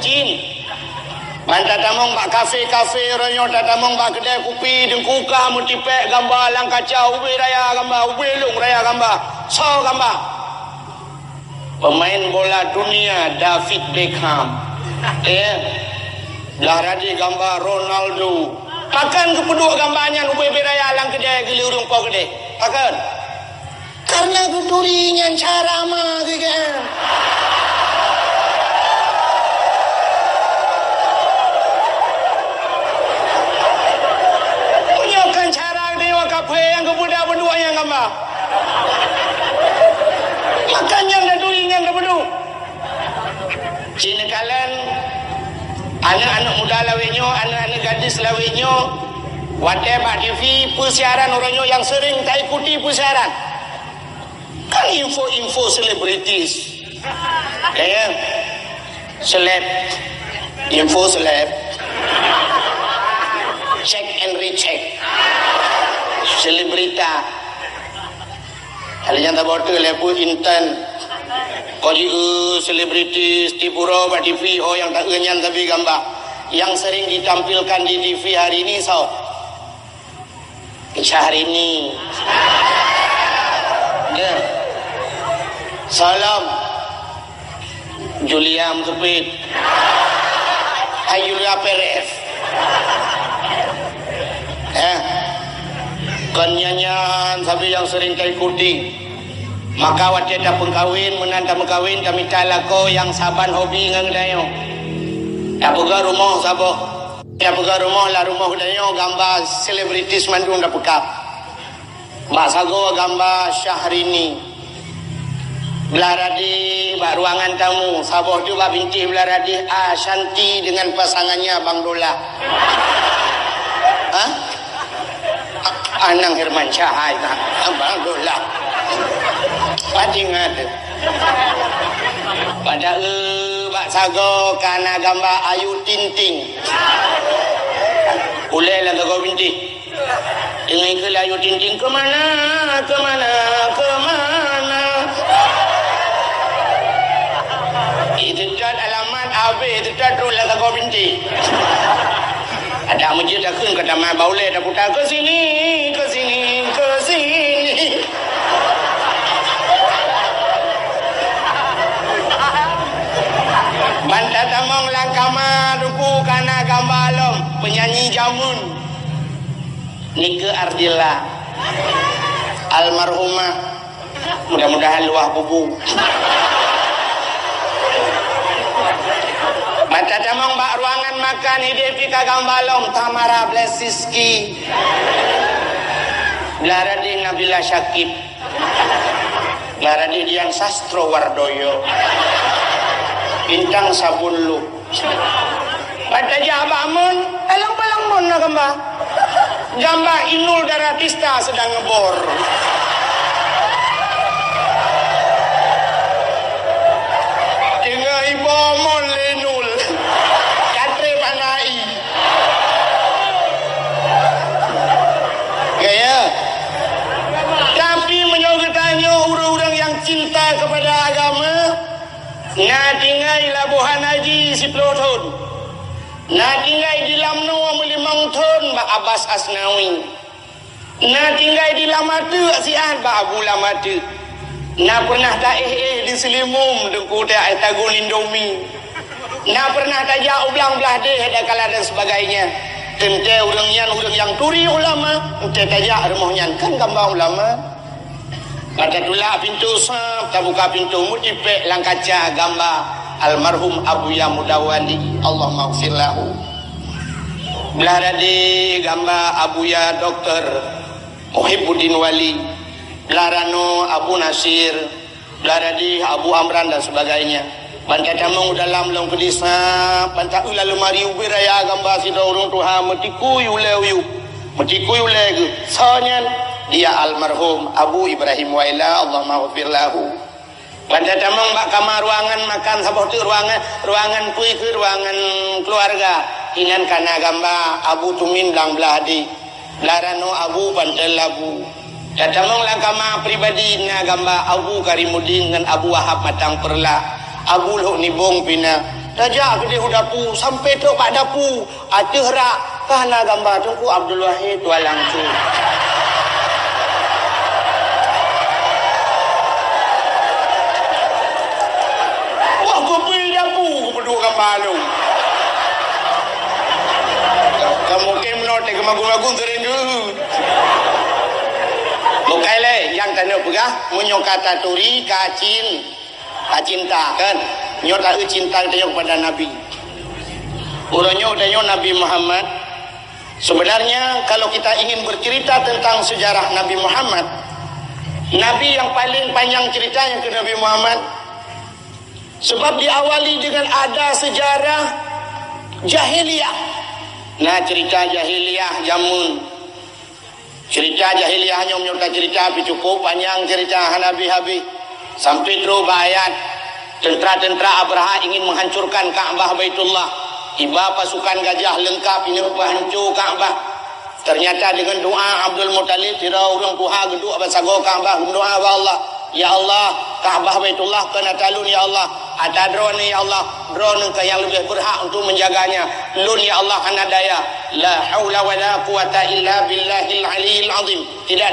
Cin. Manta tamong bak kafe-kafe ronyo tatamong bak kedai kopi dengkuka mutipek gambar lang kacau ubi raya gambar ubi lung raya gambar so gambar. Pemain bola dunia David Beckham. Belah radi gambar Ronaldo. Pakan kepeduk gambarnya ubi raya lang kedai gili urung po kedai. Pakan. Karena kedurinya cara mah kan. Kafe yang kebudak berdua yang gambar makannya dan dulingan kebudu Cina kalian anak-anak muda lawinyo anak-anak gadis lawinyo whatever TV persiaran orangnya yang sering tak ikuti persiaran kan info-info selebritis kayak seleb info seleb check and recheck selebrita halinya tak bodoh lepu intan koji selebritis tipuro ba TV yang tak nyan tapi gambar yang sering ditampilkan di TV hari ini Syahrini ya salam Julia Mutupit Julia Perez kenyanyian sabi yang sering kau ikuti maka wajah dah pengkawin menanda mengkawin kami talako yang saban hobi ngang dayo ya buka rumah sabo ya buka rumah lah rumah dayo gambar selebritis mandung dah pekap mak sago gambar Syahrini belaradi bak ruangan tamu sabo juga binti belaradi Shanti dengan pasangannya Bang Dola Anang Herman Syahai Abang Dola Padingat pada bak sago kana gambar Ayu Tinting ulai lah kau binti dengan ke Ayu Tinting kemana itu cat alamat AB itu cat lah kau binti ada masjid akun kata mai baule dah putar ke sini banta tamong langkama duku kana gambalom penyanyi jamun Nike Ardila almarhumah mudah-mudahan luah bubu banta tamong bak ruangan makan hidepika gambalom Tamara Blesiski Laradi Nabila Syakib Laradi Dian Sastro Wardoyo Bintang Sabunlu pada jabamun elang-pelang mon nak gambar Inul Daratista sedang ngebor tinggal ibu mon lenul katre panai gaya tapi menyogetanya orang-orang yang cinta kepada agama na tinggal labuhan haji 10 tahun na tinggal di lamno melimang tahun Mbak Abbas Asnawi na tinggal di lamatu asian Mbak Abu Lamatu na pernah tak di selimum dengku tak tagun Indomie na pernah tak jauh belang belah deh ada kala dan sebagainya tente orang yang turi ulama tente tajak rumahnya kan gambar ulama pada dula pintu sab tak buka pintu mutipek lang kaca gambar almarhum Abu Ya Mudawali Allah maghfir lahu belah radi gambar Abu Ya Dr. Muhibbuddin Wali belah rano Abu Nasir belah radi Abu Amran dan sebagainya banta tamong dalam long kedisa banta ula lemari ubi raya gambar si dorong tuha metiku yulew metiku yulew sonyan dia almarhum Abu Ibrahim Waila Allah maghfir lahu pada tamang bak kamar ruangan makan sabah tu ruangan kui ke ruangan keluarga inan kana gamba Abu Tumin lang beladi larano Abu Bantel Labu tamang lang kama pribadi na gamba Abu Karimuddin dengan Abu Wahab Matang Perla Abu Lo Nibong Pina Dajak ke dia dapu sampai tu pak dapu. Aceh rak kana gambar tungku Abdul Wahid walang tu. Wah aku pergi dapu aku berdua gambar lu. Kamu kemnot ke magung-magung terendu. Bukai le yang tanda pegah menyokata turi kacin. Cinta kan. Nyo tak cinta dia kepada Nabi. Urangnya udahnya Nabi Muhammad. Sebenarnya kalau kita ingin bercerita tentang sejarah Nabi Muhammad, Nabi yang paling panjang ceritanya ke Nabi Muhammad. Sebab diawali dengan ada sejarah jahiliyah. Nah cerita jahiliyah jamun. Cerita jahiliyahnya menyerta cerita tapi cukup panjang cerita Nabi habis. Sampai terus bayat. Tentera-tentera Abraha ingin menghancurkan Ka'bah Baitullah. Iba pasukan gajah lengkap ini hancur Ka'bah. Ternyata dengan doa Abdul Muttalib tira urang puha geduk basago Ka'bah doa wa Allah. Ya Allah, Ka'bah Baitullah kena talun ya Allah. Ada drone ya Allah, drone yang lebih berhak untuk menjaganya. Lun ya Allah kana daya. La haula wala quwata illa billahil aliyil azim. Tidak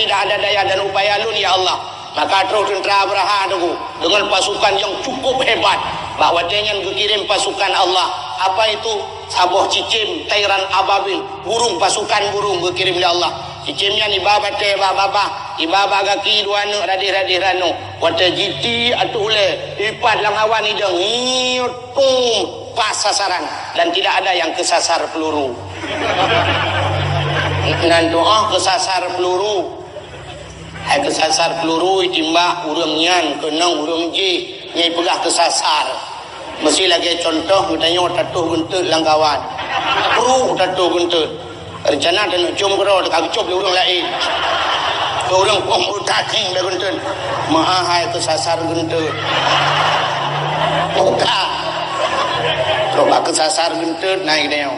ada daya dan upaya lun ya Allah. Maka terus tentera Abraha tu dengan pasukan yang cukup hebat bahawa jangan dikirim pasukan Allah. Apa itu? Sabuh cicim, tairan ababil, burung pasukan burung dikirim oleh Allah. Cicimnya ni baba te baba, ibaba gaki dua nu radih ranu. Wata jiti atule ipat lang awan ideng ngitung pas sasaran dan tidak ada yang kesasar peluru. Dan doa kesasar peluru. Hai kesasar peluru itimbak urang nyan kenang urang ji nyai pegah kesasar. Mesti lagi contoh katanya tatuh gentut langkawan. Peluru tatuh gentut. Rencana dan jom kero dekat cop urang lain. Urang pom utaking dah gentut. Maha hai kesasar gentut. Oka. Coba kesasar gentut naik dia.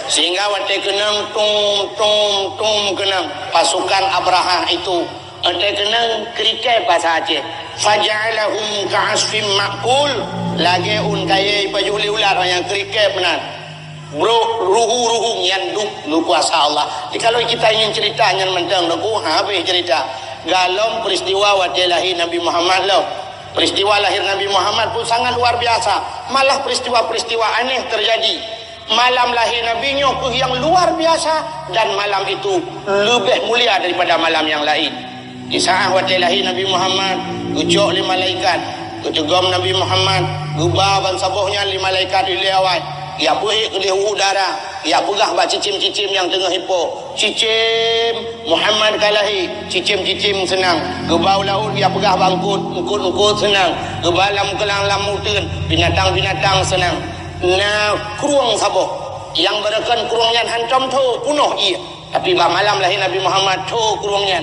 Sehingga waktu kenang tum kenang pasukan Abraha itu waktu kenang krikai bahasa Aceh faja'alahum ka'asfim ma'kul lagi kaya pajuli ular yang krikai benar bro ruhu yang lu kuasa Allah. Jadi kalau kita ingin cerita yang mentang lagu habis cerita galom peristiwa waktu lahir Nabi Muhammad lo. Peristiwa lahir Nabi Muhammad pun sangat luar biasa. Malah peristiwa-peristiwa aneh terjadi. Malam lahir Nabi Nuh yang luar biasa dan malam itu lebih mulia daripada malam yang lain. Di saat waktu lahir Nabi Muhammad, ucok li malaikat, kecegam Nabi Muhammad, gubah ban sabuhnya li malaikat di lewat. Ya puhi ke udara, ya pegah bak cicim-cicim yang tengah hipo. Cicim Muhammad kalahi, cicim-cicim senang. Gebau laut ya pegah bangkut, engkut senang. Gebalam kelang lamutun, binatang-binatang senang. Nah kurung sabuh yang berakan kurungnya hancam tu punuh ia tapi malam lahir Nabi Muhammad tu kurungnya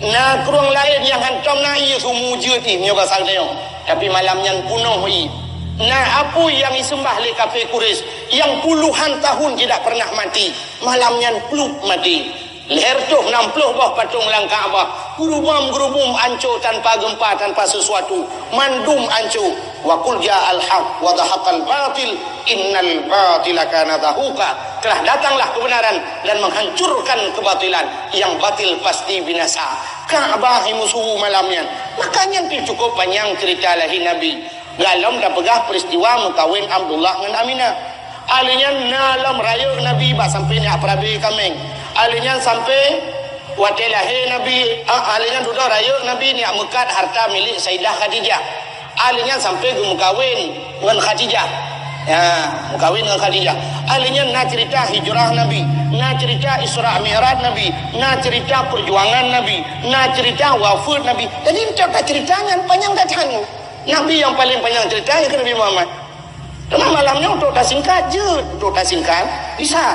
nah kurung lain yang hancam na ia semua jeti ni pasal dia tapi malamnya punuh ia nah apa yang disembah oleh kafir Quraisy yang puluhan tahun tidak pernah mati malamnya peluk mati leher tu 60 bah patung lang Kaabah gerubum hancur tanpa gempa tanpa sesuatu mandum hancur wa qul ja'al haq wa dhahaqal batil innal batila kana zahuqa telah datanglah kebenaran dan menghancurkan kebatilan yang batil pasti binasa. Kaabah musuh malamnya makanya itu cukup panjang cerita lahir Nabi dalam dah pegah peristiwa mengkawin Abdullah dengan Aminah alinya dalam raya Nabi bah sampai ni aprabi kameng alinya sampai waktu lahir Nabi alinya duduk raya Nabi ni mekat harta milik Sayyidah Khadijah alinya sampai mengkawin dengan Khadijah ya mengkawin dengan Khadijah alinya nak cerita hijrah Nabi nak cerita Isra Mi'raj Nabi nak cerita perjuangan Nabi nak cerita wafat Nabi jadi cerita ceritanya panjang tak tahu Nabi yang paling panjang ceritanya ke Nabi Muhammad cuma malamnya untuk tak singkat je untuk tak singkat bisa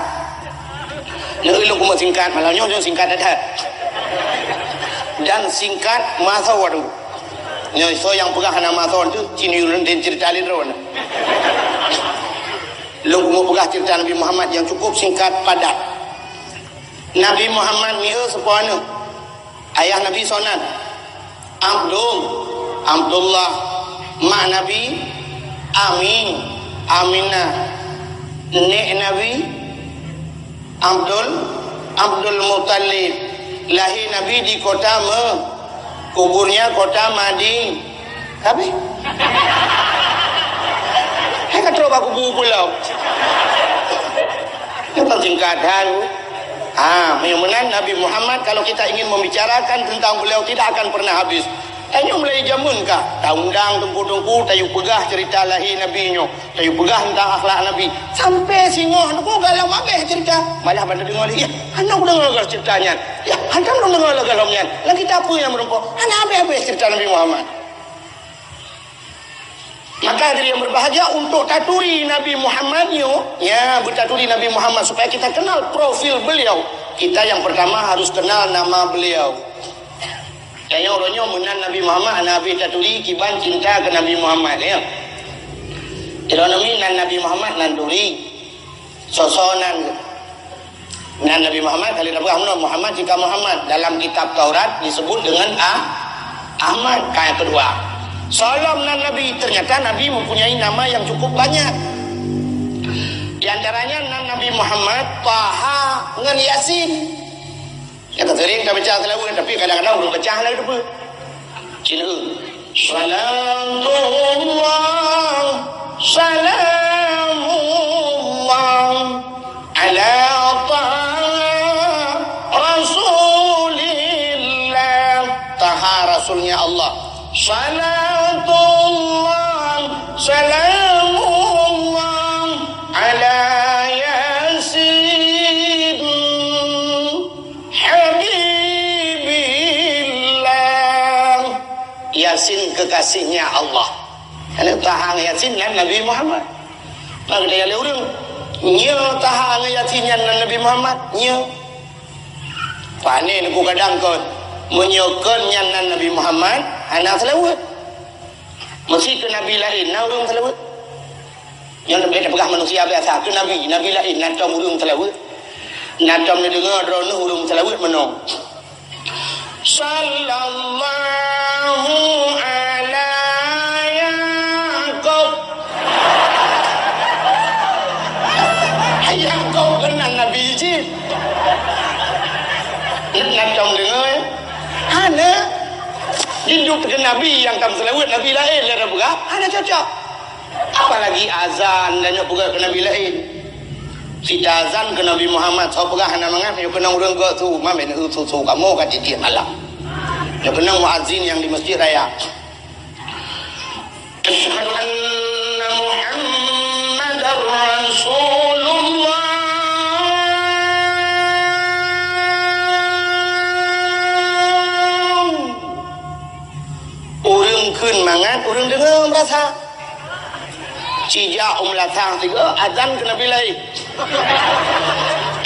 lu kuma singkat malamnya untuk singkat ada dan singkat masa waduh so yang pegah nama masa itu cini dan cerita lindron lu kuma pegah cerita Nabi Muhammad yang cukup singkat padat Nabi Muhammad ni sepana ayah Nabi sonan Abdullah mak Nabi Amin, Aminah, Nek Nabi Abdul Muttalib. Lahir Nabi di kota kuburnya kota Madinah. Habis. Hai kata aku kubur pulau. Itu singkatan. Mudah-mudahan Nabi Muhammad kalau kita ingin membicarakan tentang beliau tidak akan pernah habis. Tanya mulai jamun kah? Taundang tungku-tungku tayu pegah cerita lahir Nabi nyo, tayu pegah tentang akhlak Nabi. Sampai singoh aku galau mabeh cerita. Malah pada dengar lagi. Anak dengar ceritanya. Ya, hantam dengar galomnya. Lagi kita apa yang merempok? Anak habis cerita Nabi Muhammad. Maka dari yang berbahagia untuk taturi Nabi Muhammad ya bertaturi Nabi Muhammad supaya kita kenal profil beliau. Kita yang pertama harus kenal nama beliau. Yang orangnya menan Nabi Muhammad, Nabi taturi kiban cinta ke Nabi Muhammad ya. Kalau Nabi Muhammad nanduri sosonan nan Nabi Muhammad kali Muhammad jika Muhammad dalam kitab Taurat disebut dengan Ahmad. Kayak kedua salam nan Nabi, ternyata Nabi mempunyai nama yang cukup banyak. Di antaranya nan Nabi Muhammad, Taha dengan Yasin. Kita sering kita baca selawat tapi kadang-kadang belum baca lagi tu. Cina. Salamullah ala Taha Rasulillah. Taha Rasulnya Allah. Salatullah salamullah ala Yasin Habibillah. Yasin kekasihnya Allah. Kalau tahang Yasin dan Nabi Muhammad. Maka dia orang nya tahang Yasin dan Nabi Muhammad nya. Panen ku kadang kau menyokan yang Nabi Muhammad anak selawat mesti ke Nabi lain nak urung selawat yang lebih pegang manusia biasa ke Nabi lain nak tom urung selawat nak tom dia dengar drone urung selawat menong sallallahu ala Yaqub Yaqub kenal Nabi je nak tom dengar ana hidup dengan Nabi yang tak selawat Nabi lain lah berah ada cocok apalagi azan dan juga ke Nabi lain kita azan ke Nabi Muhammad so berah nak mangat yo kena urang ke tu mamen tu kamu kat tiap malam yo kena muazzin yang di masjid raya asyhadu anna Muhammadar Rasulullah. Kun mangat urang dengar merasa cijak latang tiga azan ke Nabi lain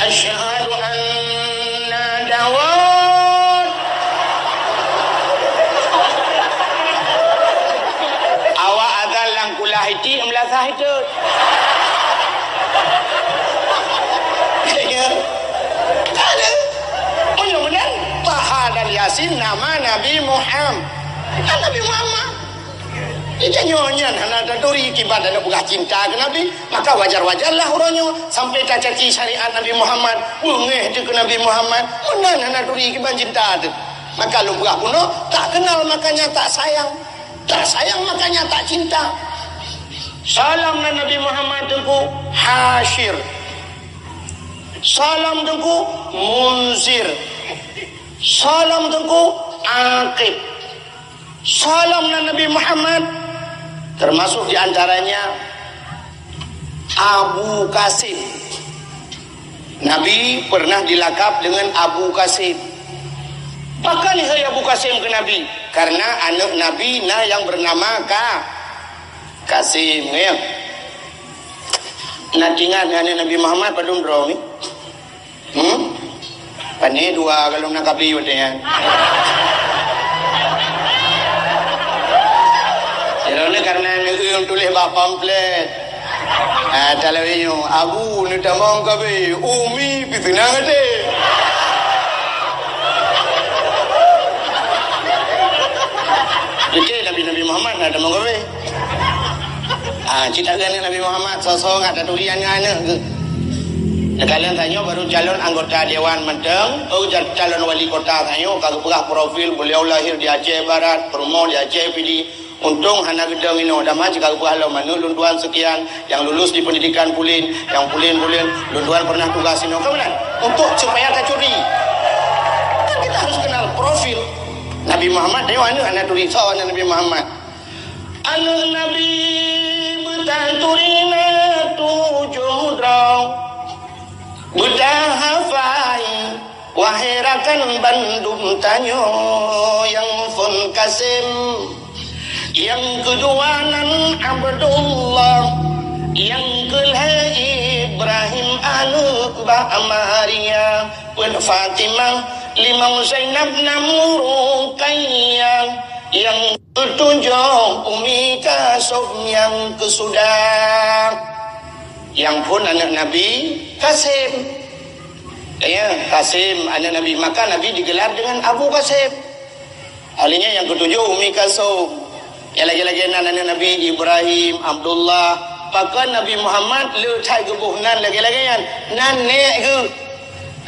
asyhadu anna Dawud awak azan lang kulah hiti melasah itu ya ada benar-benar Taha dan Yasin nama Nabi Muhammad. Nabi Muhammad itu nyonya anak daduri kibat ada buka cinta ke Nabi maka wajar-wajarlah orangnya sampai tak caci syariat Nabi Muhammad bungeh ke Nabi Muhammad mana anak daduri kibat cinta tu maka lu buka kuno tak kenal makanya tak sayang makanya tak cinta. Salam Nabi Muhammad tengku Hashir, salam tengku Munzir, salam tengku Aqib. Salam Nabi Muhammad termasuk diantaranya Abu Qasim. Nabi pernah dilakap dengan Abu Qasim. Bahkan saya Abu Qasim ke Nabi karena anak Nabi yang bernama Qasim ya. Natingan anak Nabi Muhammad padum bro ni. Pani dua kalau nak kabli ya. Ini karena yang tulis bak pamflet. Talawinyo Abu ni tamang kabe Umi pitinang ade. Jadi Nabi Muhammad ada tamang kabe. Cerita Nabi Muhammad sosok ada tulisannya anak ke. Kalian tanya baru calon anggota Dewan Menteng, calon wali kota tanya kalau pernah profil beliau lahir di Aceh Barat, rumah di Aceh PD. Untung hana gedang ini dah macam kalau pernah mana lunduan sekian yang lulus di pendidikan pulin, yang pulin lunduan pernah tugas ini kemudian untuk supaya tak curi. Kan kita harus kenal profil Nabi Muhammad. Dewan anak tulisan Nabi Muhammad. Anu Nabi bertanturina tujuh drong. Buddha hafai wahirakan Bandung tanyo yang Fun Kasim, yang kedua nan Abdullah, yang kelima Ibrahim anu ba Maria pun Fatimah, lima Zainab namu Ruqayyah, yang ketujuh Umi Kasum, yang kesudah yang pun anak Nabi Kasim. Ya, Kasim anak Nabi, maka Nabi digelar dengan Abu Kasim. Alinya yang ketujuh Umi Kasum. Yang lagi-lagi anak Nabi Ibrahim, Abdullah. Bahkan Nabi Muhammad letak gebuhnan lagi-lagi yang nanek ke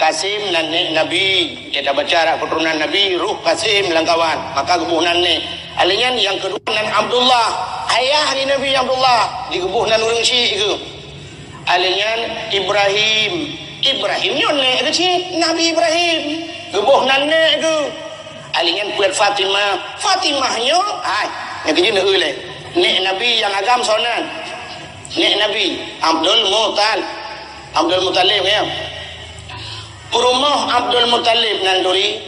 Kasim nanek Nabi. Kita baca keturunan Nabi Ruh Kasim langkawan. Maka gebuhnan ni. Alinya yang kedua nan Abdullah, ayah di Nabi Abdullah di gebuhnan urang Syiik ke. Alinya Ibrahim nek kecil Nabi Ibrahim gebuh nanek ke. Alinya puat Fatimahnya yang kecil nak le nek Nabi yang agam sonan nek Nabi Abdul Muttalib ya rumah Abdul Muttalib nan duri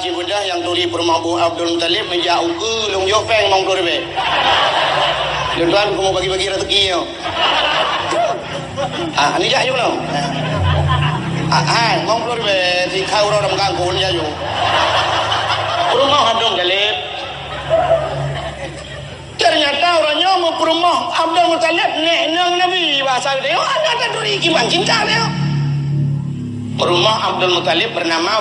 cibudah yang duri rumah Abdul Muttalib menjauh ke long yopeng mong duri be. Tuan aku mau bagi-bagi rezeki yo. Ni jak yo no. Mong keluar be di kau orang kangkung ni yo. Rumah Abdul Muttalib. Ternyata orangnya mau ke rumah Abdul Muttalib nek nang Nabi bahasa dia ada duri kiban cinta dia. Rumah Abdul Muttalib bernama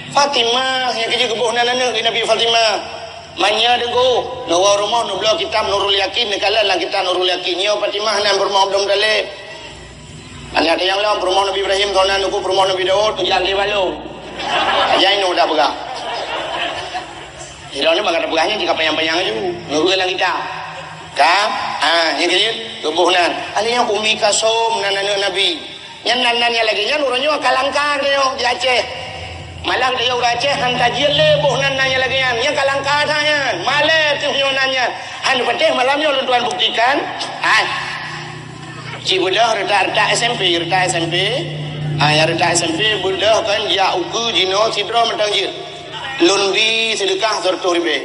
Fatimah yang kerja kebunan anak Nabi Fatimah. Manya dengo nawa rumah nu beliau kitab Nurul Yakin nekalan lah kita Nurul Yakin yo Fatimah nan rumah Abdul Muttalib. Anak yang lain rumah Nabi Ibrahim tahun nan rumah Nabi Daud tu jalan balu. Aja ini udah pegang. Ini bagat pegangnya jika payang-payang aja. Nurul lang kita. Kan? Yang kecil kebunan. Alinya Umi Kasum nan Nabi. Yang nan lagi nya nurunnya kalangkar dia di Aceh. Malang dia orang Aceh han kajian le boh nan nanya lagi yang kalangkah tanya malah tu nanya han patih malamnya tuan buktikan cibudah reta SMP yang reta SMP budah kan ya uku jino sidro mentang je lundi sedekah tertur be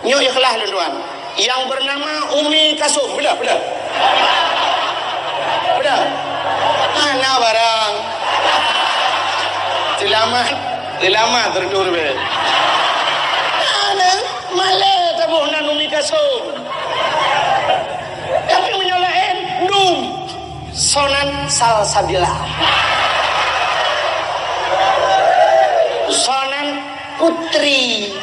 nyo ikhlas tuan yang bernama Umi Kasum bedah mana barang Selamat terdur be. Ada malah tabuh nan Umi Kasum. Tapi menyolain sonan salsabila. Sonan putri.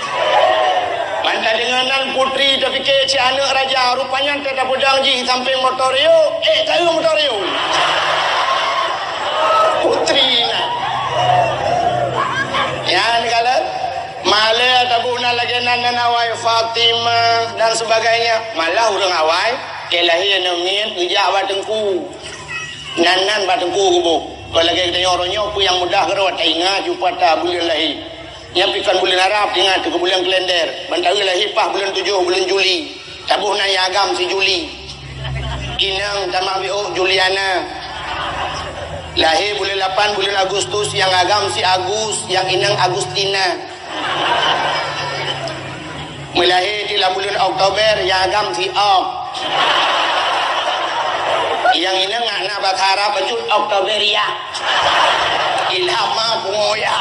Manta denganan putri tapi ke si anak raja rupanya tidak budang ji samping motorio. Tahu motorio. Putri na. Yang kalau malah tabuna lagi nan awai Fatimah dan sebagainya malah urang awai kelahi nemin ujak batengku nanan batengku kubu kalau lagi kita orangnya pu yang mudah gerawat ingat jumpa ta bulan lahi yang pikan bulan Arab ingat ke bulan kalender bantawi lahi pah bulan 7 bulan Juli tabuna ya agam si Juli inang tamabiu Juliana lahir bulan 8 bulan Agustus yang agam si Agus yang inang Agustina melahir di bulan Oktober yang agam si Ok yang inang anak bakara bajut Oktoberia ilhama bungoya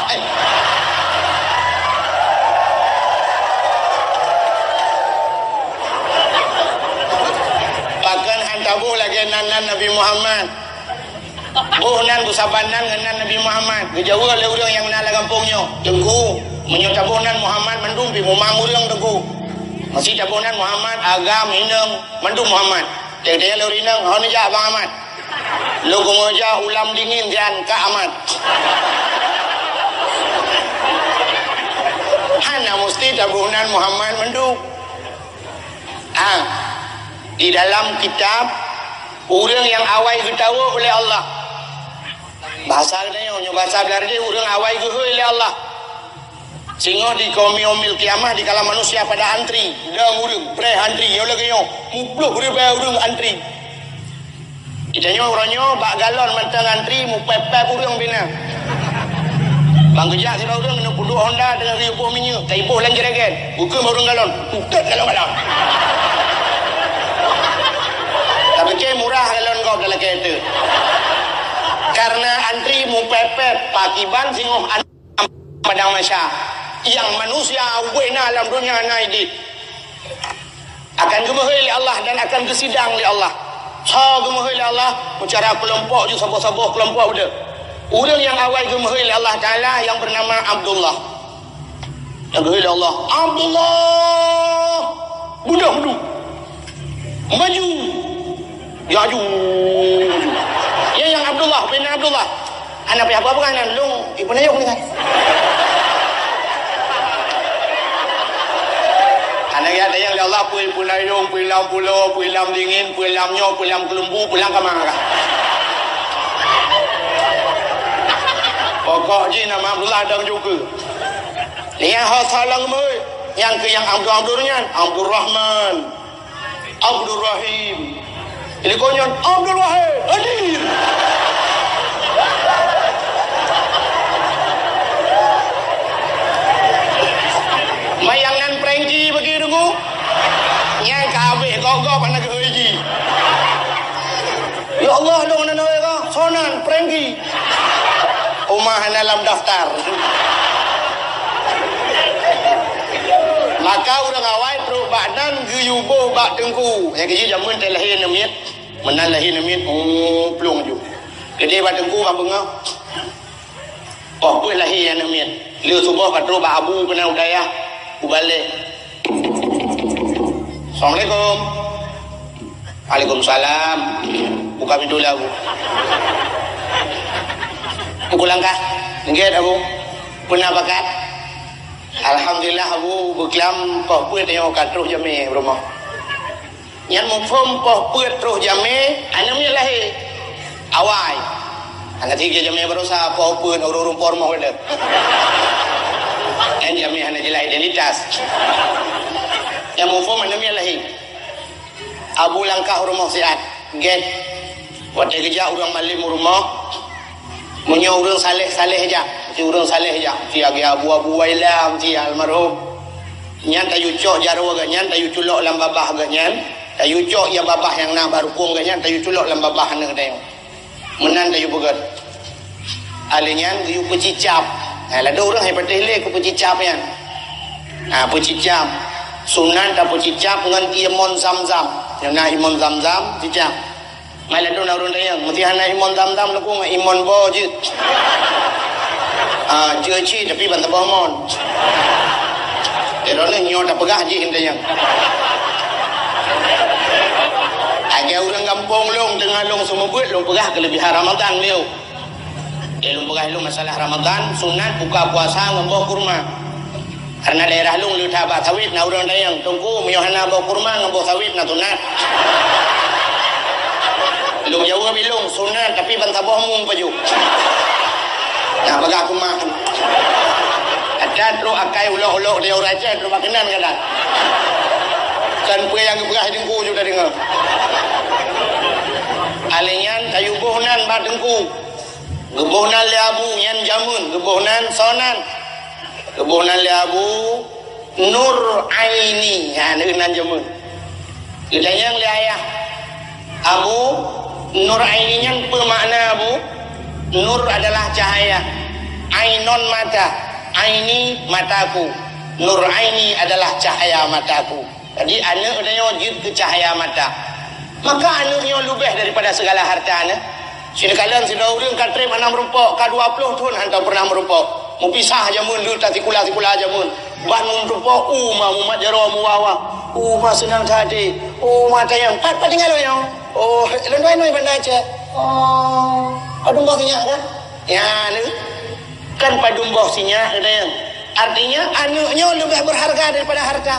bahkan hantabuh lagi nanan Nabi Muhammad buhnan busabanan dengan Nabi Muhammad kejauh oleh orang yang menala kampungnya tengku menyotabuhnan Muhammad mendumpi memang orang tengku Masih tabunan Muhammad agam hinang mandu Muhammad. Dia lu rinang hon ja Bang Ahmad. Lu gumoja ulam dingin jan Kak Ahmad. Hana mesti tabunan Muhammad mandu. Di dalam kitab orang yang awai ketawa oleh Allah. Bahasa dia bahasa belar dia orang awai gehe oleh Allah. Sehingga di kaum yaumil kiamah di kala manusia pada antri, dah urang pre antri yo lagi yo. Mupluh ribu urang antri. Kitanya orangnya bak galon mantang antri mu pepep urang bina. Bang kerja sira urang kena punduk Honda dengan ribu minyak, taibuh lan jeragen. Bukan urang galon, pukat galon-galon. Tapi ke murah galon kau dalam kereta. Karena antri mu pepet pakiban singoh padang masya yang manusia wena alam dunia naidi akan gemahai Allah dan akan kesidang li Allah. So gemahai Allah bicara kelompok ju sabah-sabah kelompok udah. Orang yang awal gemahai Allah Taala yang bernama Abdullah. Yang gemahai Allah Abdullah budak budu maju yaju ya yang Abdullah bin Abdullah anak apa kan lung ibu nayuk ni kan anak ada yang Allah pui punayung pui lam pulau pui lam dingin pui lam nyo pui lam kelembu pui lam kamang pokok je nama Abdullah dang juga yang hasalang mai yang ke yang Abdurnya Abdul Rahman Abdul Rahim ini konyon Abdul Wahid hadir. Mayangan prengki bagi dungu. Nyai kabeh gogok anak haji. Ya Allah dong nana ka sonan prengki. Umah dalam daftar. Maka orang awal teruk badan guyubuh bak tengku. Yang kecil jamun teh lahir namit. Menan lahir namit plung ju. Gede bak tengku kan bengah. Oh pun lahir yang namit. Liu subuh kat teruk bak abu kena udayah. Ubalik. Assalamualaikum. Waalaikumsalam. Buka pintu lah Abu. Buku langkah. Nggak Abu. Pernah bakat. Alhamdulillah Abu berkelam poh puet yang terus jami rumah. Yang mufum poh puet terus jami, anaknya lahir awal. Anak tiga jami berusaha poh puet urung pormo ada. Yang jami anak jelas identitas. Yang mufum anaknya lahir. Abu langkah rumah siat, get. Waktu kerja orang malim rumah, punya orang saleh aja. Si urang saleh ja si agi abu-abu wailam si almarhum nyan tayu cok jarwa ga nyan tayu culok lam babah ga nyan tayu cok ya babah yang na barukung ga nyan tayu culok lam babah na ga menan tayu begat alinyan yu pecicap la do urang hebat tele ku pecicap yan pecicap sunan ta pecicap ngan imon zamzam yang na imon zamzam cicap mala do na urang dayang mesti hana imon zamzam lu ku imon bo je Cuci tapi bantah bohmon. Terus ni nyo dah pegah je hindanya. Ada orang kampung long tengah long semua buat long pegah kelebihan Ramadan liu. Long pegah long masalah Ramadan sunat buka puasa ngambo kurma. Karena daerah long liu tabat sawit na orang dayang tunggu miohana bawa kurma ngambo sawit na sunat. Long jauh ngabi long sunat tapi bantah bohmon paju. Nah, baga aku makan. Ada terus akai ulok-ulok dia orang aja terus makanan kan. Kan punya yang berah dengku juga dengar. Alinyan kayu bohnan ba dengku. Gebohnan le abu nyan jamun, gebohnan sonan. Gebohnan le abu nur aini nyan nan jamun. Gedanyang le ayah. Abu nur aini nyan apa makna abu? Nur adalah cahaya. Ainon mata. Aini mataku. Nur aini adalah cahaya mataku. Jadi anak dia wajib ke cahaya mata. Maka anaknya lebih daripada segala hartanya. Sini kalian sudah urang katrim 6 rumpok, ka 20 tahun hantar pernah merumpok. Mu pisah aja mun dulu tati kula aja mun. Ban mun rumpok mu mat jaro mu wawa. Mah senang tadi. Mah tayang. Pat tinggal lo yang. Lendai bandai je. Padumbah sinyak kan? Ya, ni kan padumbah sinyak ada yang. Artinya anaknya lebih berharga daripada harta.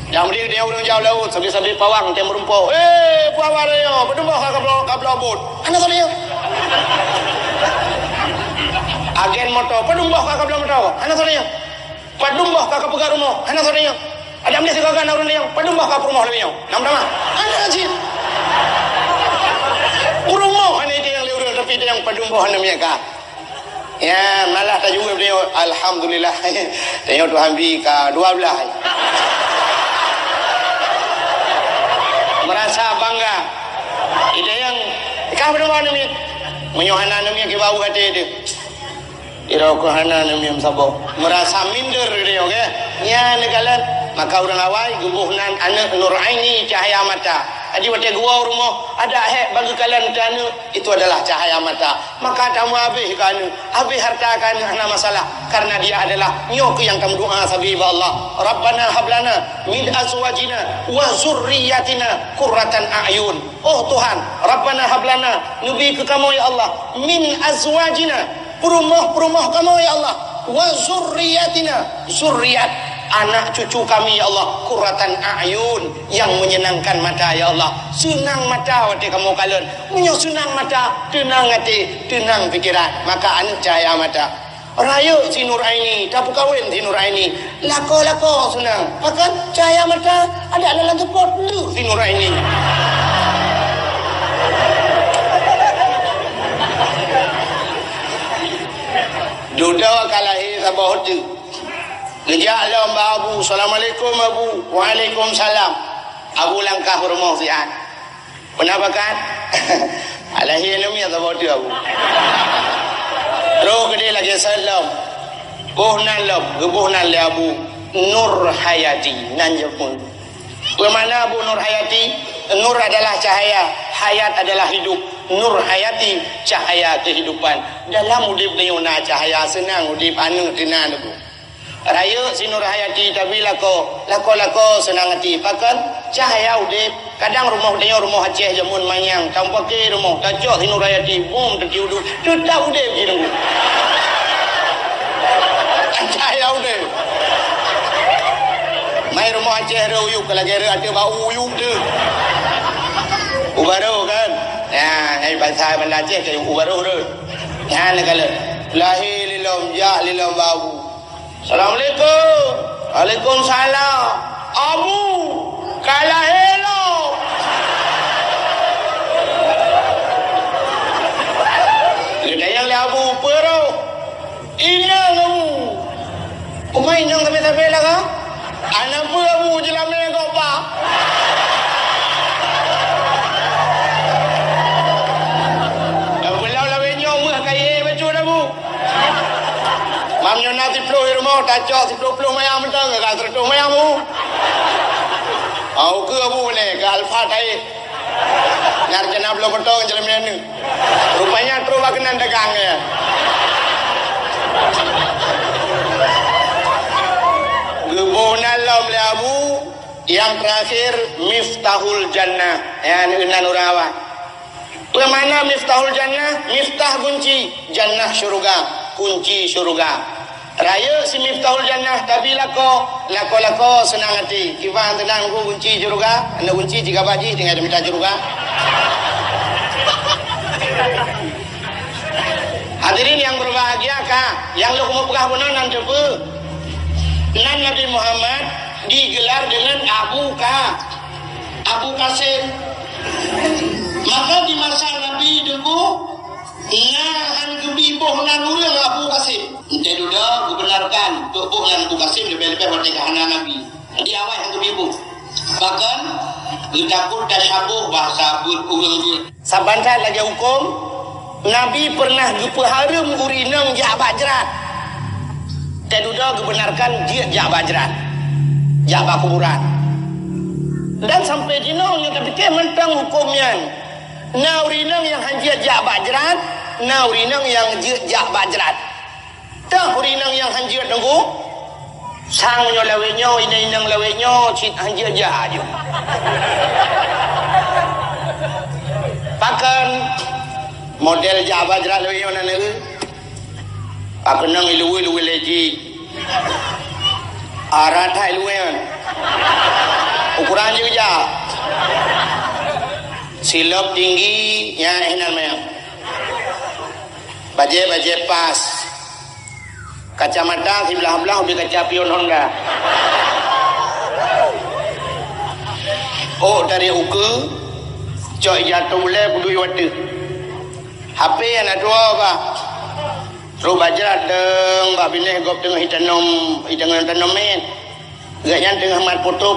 Yang dia orang jauh laut sambil pawang dia merumpau. Puawa dia, padumbah kabla bot. Anak tu dia. Agen motor, padumbah kabla motor. Anak tu dia. Padumbah kakak pegang rumah. Anak tu dia. Ada ambil segagan orang dia. Padumbah kakak rumah lebih yang. Nama-nama. Anak aja. Rumah ini dia yang liur tapi dia yang padumbah namanya kah? Ya malah tak juga dia. Alhamdulillah. Tengok Tuhan beri ke 12. Merasa bangga. Itu yang kah padumbah namanya. Menyohana namanya ke bau hati dia. Irau hana namanya sabok. Merasa minder dia okey. Ya negalan maka orang awal gembuhnan anak Nur Aini cahaya mata. Adi wate gua rumah ada bagi kalian kana itu adalah cahaya mata. Maka kamu habis harta kan hana masalah karena dia adalah nyok yang kamu doa sabi Allah. Rabbana hablana min azwajina wa zurriyyatina qurratan a'yun. Oh Tuhan, Rabbana hablana nubi ke kamu ya Allah min azwajina perumah kamu ya Allah wa zurriyyatina zurriyat anak cucu kami ya Allah qurratan a'yun yang menyenangkan mata ya Allah. Senang mata hati kamu kalian. Punya senang mata, tenang hati, tenang fikiran. Maka anu cahaya mata. Raya si Nur Aini, tak kawin si Nur Aini. Lako senang. Bahkan cahaya mata ada dalam support lu si Nur Aini. Duduk kalahi sabah hotu. Ngejak lah Mbak Abu. Assalamualaikum Abu. Waalaikumsalam. Abu langkah rumah sihat. Kenapa kan? Alahi namanya tak bodoh Abu. Terus dia lagi salam. Gebuhnan le Abu Nur Hayati. Nanjapun. Bagaimana Abu Nur Hayati? Nur adalah cahaya. Hayat adalah hidup. Nur Hayati cahaya kehidupan. Dalam udip dia cahaya senang udip anu tenan Abu. Raya si Nur Hayati tapi lako senang hati pakan cahaya udip kadang rumah dia rumah Aceh jamun manyang tanpa ke rumah kacau si Nur Hayati bom terkiudu tetap udip gitu cahaya udip mai rumah Aceh uyuk kalau kira ada bau uyuk tu ubaru kan ya hai bahasa Aceh kayak ubaru tu ya negala lahir lilam ya lilam babu. Assalamualaikum. Waalaikumsalam. Abu kalah hello. Kita yang Abu pero. Inang Abu. Umay nang tabi-tabi lah ka? Anak po Abu jelamnya kau pa. Belau lawe nyong mah kaya baju Abu. Mamnya nanti peluh rumah tacok si peluh mayam mentang ke tertuh mayamu. Au ke Abu ni ke Al-Fatihah. Narjana belum bertong jelamnya ni. Rupanya terus bakenan dagang ya. Gebunan lam le Abu yang terakhir Miftahul Jannah. Ya ni Nurawa. Bagaimana Miftahul Jannah? Miftah kunci Jannah syurga, kunci syurga. Raya si Miftahul Jannah tapi lako senang hati. Kifan tenang ku kunci syurga, anda kunci jika baji tinggal ada minta syurga. Hadirin yang berbahagia kah? Yang lu mau pegah benar nan coba. Nan Nabi Muhammad digelar dengan Abu Qasim. Maka di masa Nabi dulu nahan kebiboh nan urang Abu Qasim. Ente duda dibenarkan tubuh nan Abu Qasim lebih-lebih pernikahan Nabi. Di awal yang kebiboh. Bahkan ditakut tasyabuh bahasa urang. Sabantan lagi hukum Nabi pernah gepeharum urinang jak bajrat. Dan duda dibenarkan dia jak bajrat. Jak kuburan. Dan sampai dinaunya tapi ke mentang hukumnya. Naurinang yang hanjia jak bajrat, naurinang yang jak bajrat. Tak urinang yang hanjia tunggu. sang nyo lawe nyo inang lawe nyo cit hanja aja pakan model Jawa jerat lawe nyo nana pakan nang ilu leji arah thai luwe ukuran juga silap tinggi ya enak memang baje pas kacamata sebelah-belah ubi kaca pion Honda oh dari uke cok jatuh le kudu wate HP yang ada apa ro bajrat deng ba bineh gop tengah hidangan tanam men gaknya tengah mat foto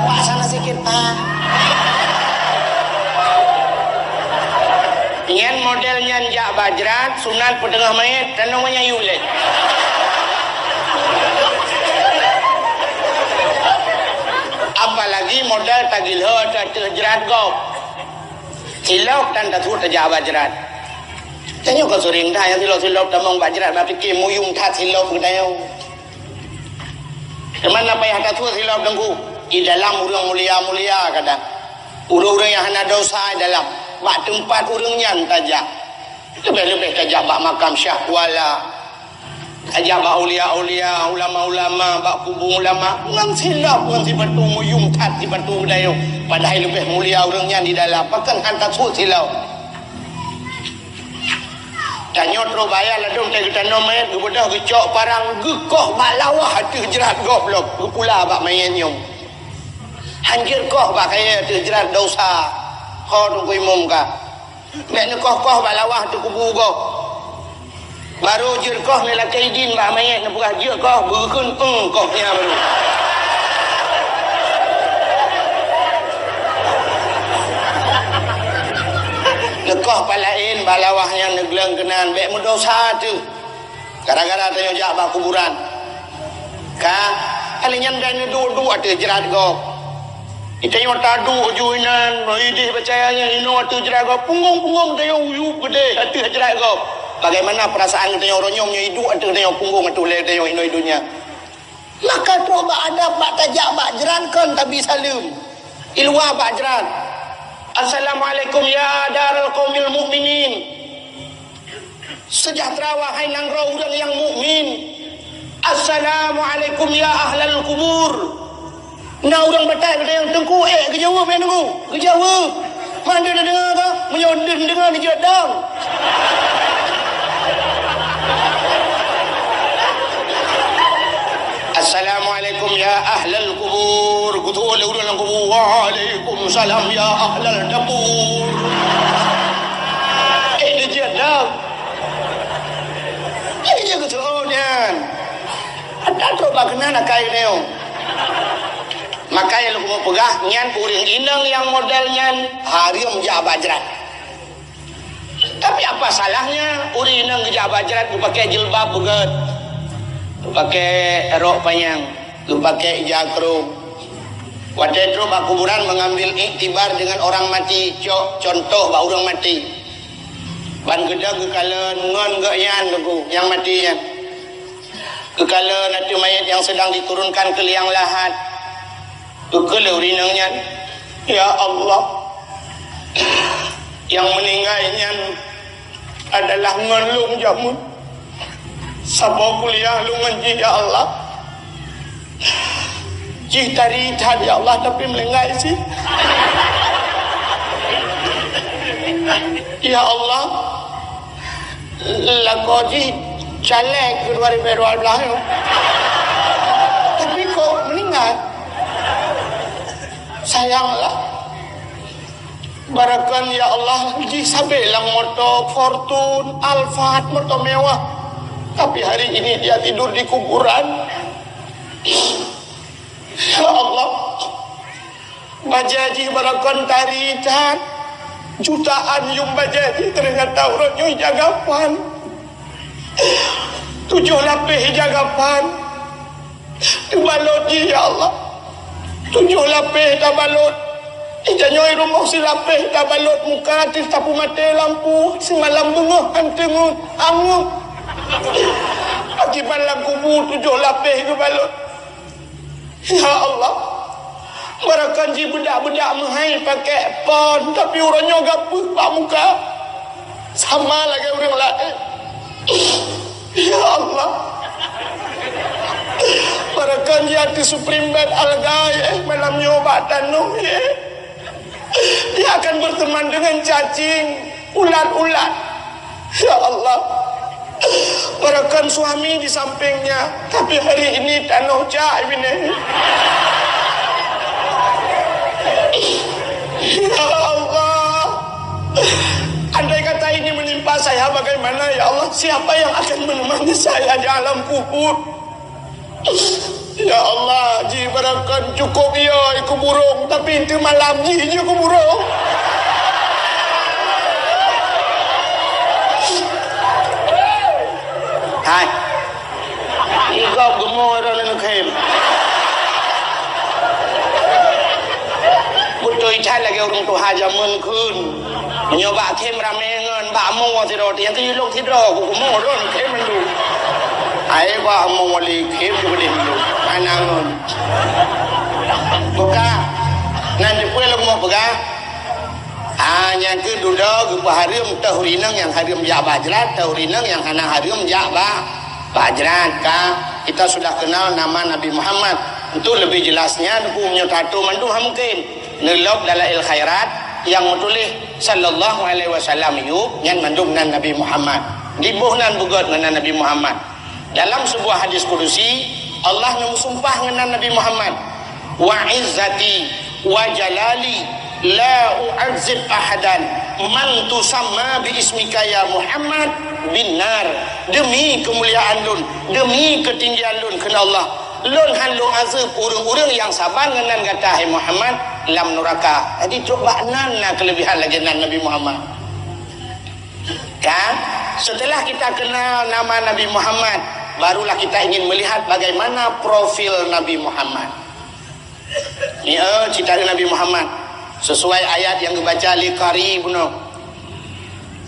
pasana sikit ingin modelnya jak bajrat sunat petengah mayat dan namanya yulet apalagi model tagilho tak jerat gop silok dan tatut jak bajrat tanya kau sering dah yang silok tamong bajrat tapi ke muyung tat silok kedayau teman apa yang tatut silok dengku di dalam urang mulia kadang urang yang hana dosa dalam bak tempat urangnya tajak lebih tajak bak makam syah kuala tajak bak ulia-ulia ulama-ulama bak kubur ulama ngan silap ngan si batu muyung tat si batu dayo padahal lebih mulia urangnya di dalam pakan hantar suut silau tanya terus bayar ladung tak kita nomet kebedah kecok parang gekoh balawah hati jerat goblok kepula bak main nyom hanjir koh bak kaya hati jerat dosa kau tunggu imam ka nek koh balawah tu kubu go baru jir koh ni lah kaidin bah mayat nak purah jir koh berkun koh nya baru lekoh palain balawahnya negleng kenan bek mendosa tu gara-gara tanya jak bah kuburan ka kalinya dan dua ada jerat go kita yang tadu ujuinan idih percayanya ino atu jeraga punggung dia uyup gede atu jeraga bagaimana perasaan kita yang ronyongnya hidup atu dia punggung atu le dia ino hidunya maka coba ada bak tajak bak jerankan tapi salim ilwa bak jeran assalamualaikum ya darul qaumil mukminin sejahtera wahai nangrau orang yang mukmin assalamualaikum ya ahlal kubur. Nah orang batal kata yang tengku ke Jawa main tengku ke Jawa mana dia dah dengar ke menyodin dengar ni jadang assalamualaikum ya ahlal kubur kutul orang kubur waalaikumsalam ya ahlal dapur dia jadang ini dia keturunan ada coba kena nak kaya dia maka yang lu pegah nyan puring inang yang modelnya harium jak bajrat tapi apa salahnya uring inang jak bajrat lu pakai jilbab beget lu pakai rok panjang lu pakai jakro waktu itu bak kuburan mengambil iktibar dengan orang mati contoh bak orang mati ban gedang kekala ngon gak yan lu yang matinya kekala nanti mayat yang sedang diturunkan ke liang lahat kekelau rinangnya ya Allah yang meninggalnya adalah ngelung jamu sabau kuliah lu menji ya Allah jih tari ya Allah tapi melengai sih ya Allah lakoji calek kedua ribuan belah tapi kok meninggal sayanglah barakan ya Allah ji sabelang motor Fortune Alphard motor mewah tapi hari ini dia tidur di kuburan ya Allah bajaji barakan taritan jutaan yung bajaji ternyata urutnya jagapan 7 lapis jagapan dibalot ya Allah 7 lapis dah balut Ijanyoi rumah si lapeh dah balot muka tis tapu mati lampu si malam bengah antengut angut. Pagi malam kubu 7 lapeh ke balot. Ya Allah. Barakan ji budak-budak menghai pakai pon tapi orangnya gapuh pak muka. Sama lagi orang lain. Ya Allah. Barakan ji hati Supreme Bed Al-Gai malam nyobatan noh ya. Dia akan berteman dengan cacing, ulat-ulat. Ya Allah. Barakan suami di sampingnya, tapi hari ini tanah cak ini. Ya Allah. Andai kata ini menimpa saya bagaimana ya Allah? Siapa yang akan menemani saya di alam kubur? Ya Allah, ji barakan cukup ya iku burung, tapi itu malam ji iku burung. Hai. Ikau gemuk orang nak kem. Betul ikan lagi orang tu haja menkun. Menyoba kem ramengan, bak mau tidur, yang tu ilok tidur, aku mau orang kem mendu. Ai ba mau wali kem tu boleh dulu. Anangun. Buka. Nanti pun lu mau buka. Yang kedua gupa harim tahurinang yang harim ya bajrat, tahurinang yang hana harim ya bajrat ka. Kita sudah kenal nama Nabi Muhammad. Untuk lebih jelasnya punya tato mandu mungkin. Nelok dalail khairat yang menulis sallallahu alaihi wasallam yuk yang mandum nan Nabi Muhammad. Dibuhnan bugot dengan Nabi Muhammad. Dalam sebuah hadis kudusi Allah mengusumpah dengan Nabi Muhammad. Wa izzati wa jalali la u'azzib ahadan man tusamma bi ismika ya Muhammad binar. Demi kemuliaan lun, demi ketinggian lun kena Allah, lun hanlung azab urang-urang yang sabar dengan kata hai Muhammad lam neraka. Jadi coba nana kelebihan lagi Nabi Muhammad. Kan? Setelah kita kenal nama Nabi Muhammad, barulah kita ingin melihat bagaimana profil Nabi Muhammad. Ini cerita Nabi Muhammad sesuai ayat yang dibaca li qaribun.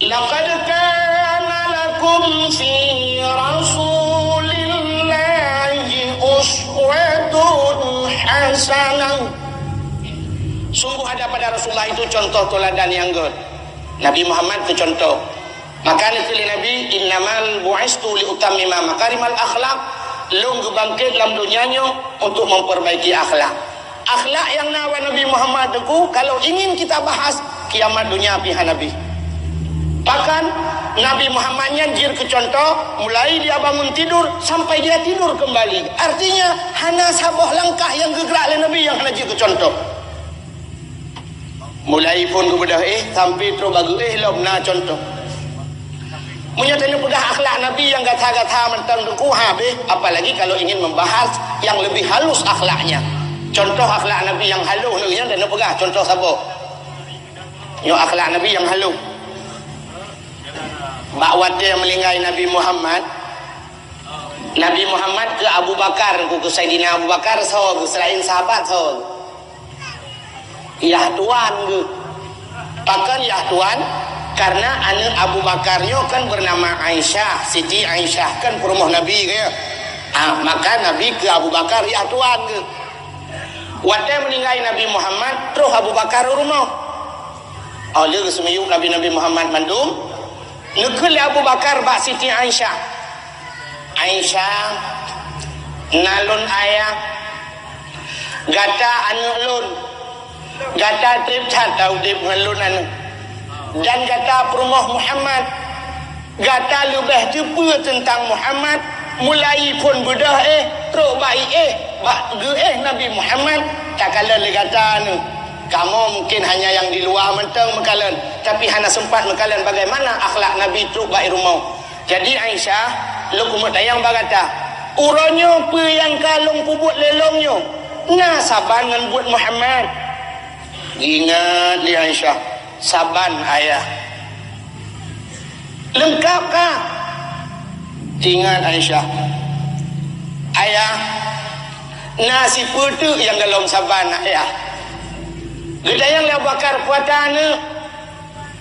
Laqad kana lakum fi rasulillahi uswatun hasanah. Sungguh ada pada Rasulullah itu contoh teladan yang good. Nabi Muhammad itu contoh. Maka kali Nabi innamal bu'istu li utammima makarimal akhlak. Lung bangkit dalam dunianya untuk memperbaiki akhlak. Akhlak yang nawa Nabi Muhammad itu kalau ingin kita bahas kiamat dunia pihak Nabi. Bahkan Nabi Muhammad nyanjir ke contoh mulai dia bangun tidur sampai dia tidur kembali. Artinya hana saboh langkah yang gerak oleh Nabi yang nyanjir ke contoh. Mulai pun kepada sampai terus bagi lomna contoh. Menyatakan pedah akhlak Nabi yang gata-gata mentang duku habis, apalagi kalau ingin membahas yang lebih halus akhlaknya. Contoh akhlak Nabi yang halus ni dan pegah contoh siapa? Yo akhlak Nabi yang halus. Bakwat yang melinggai Nabi Muhammad. Nabi Muhammad ke Abu Bakar, ke Sayyidina Abu Bakar so selain sahabat so. Ya tuan ke. Pakan ya tuan karena anak Abu Bakarnya kan bernama Aisyah, Siti Aisyah kan perumah Nabi ke. Maka Nabi ke Abu Bakar ya tuan ke. Waktu meninggal Nabi Muhammad terus Abu Bakar rumah. Oleh semiyuk Nabi Muhammad mandum. Nekul Abu Bakar bak Siti Aisyah. Aisyah nalun ayah gata anak lun. Gata trip tahu dip ngalun anu. Dan kata perumah Muhammad gata lebih cepu tentang Muhammad mulai pun bedah teruk baik bak ge Nabi Muhammad tak kala le kata anu kamu mungkin hanya yang di luar mentang mekalan tapi hana sempat mekalan bagaimana akhlak Nabi teruk baik rumah. Jadi Aisyah lu kumut tayang bagata uronyo pe yang kalung pubut lelongnya nah saban ngan buat Muhammad. Ingat li Aisyah saban ayah lengkapkah? Ingat Aisyah ayah nasi putu yang dalam saban ayah Gedayang Abu Bakar kuatana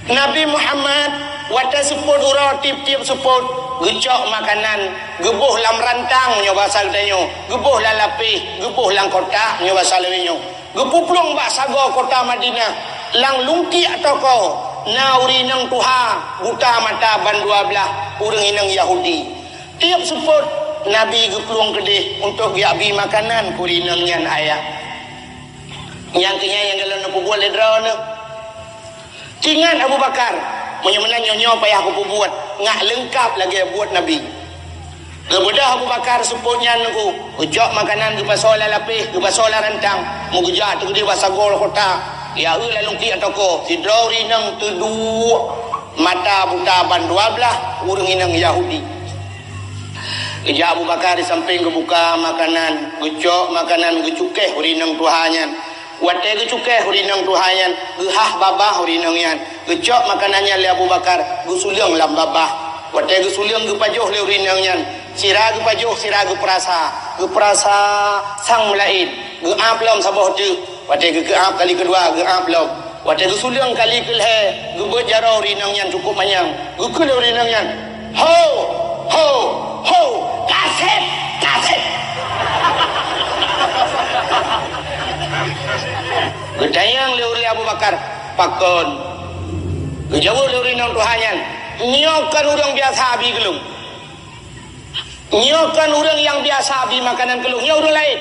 Nabi Muhammad wata support ura tip-tip support gecok makanan gebuh lam rantang nyo bahasa gedanyo gebuh la lapih gebuh lang kota nyo bahasa lewinyo gepuplung bak sago kota Madinah lang lungki atoko na uri nang tuha buta mata ban 12 urang inang Yahudi tiap support Nabi geplung kedih untuk biabi makanan kurinang nyan ayah yang yang dalam nak buat ledra ni tingan Abu Bakar menyemenan nyonya payah aku buat ngak lengkap lagi buat Nabi kemudian Abu Bakar supportnya aku ujak makanan ke pasal lapih ke pasal rantang mu gejak tu dia bahasa gol kota ya lalu ki atoko hidrori nang tedu mata buta ban 12 urang inang Yahudi ejak Abu Bakar di samping kebuka makanan gecok makanan gecukeh urinang tuhannya wate gecuke hurinang tuhanyan gehah babah hurinang yan gecok makanannya le Abu Bakar gusuliang lam babah wate gusuliang gepajoh le hurinang yan sira gepajoh sira geprasa sang melaid geap lam sabah tu wate geap kali kedua geap lam wate gusuliang kali kelhe gebet jaro hurinang yan cukup manyang gukul hurinang yan ho ho ho kasep gedayang leuri Abu Bakar pakon gejauh leuri nang tuhanyan nyokan urang biasa abi gelung nyokan urang yang biasa abi makanan gelung nya urang lain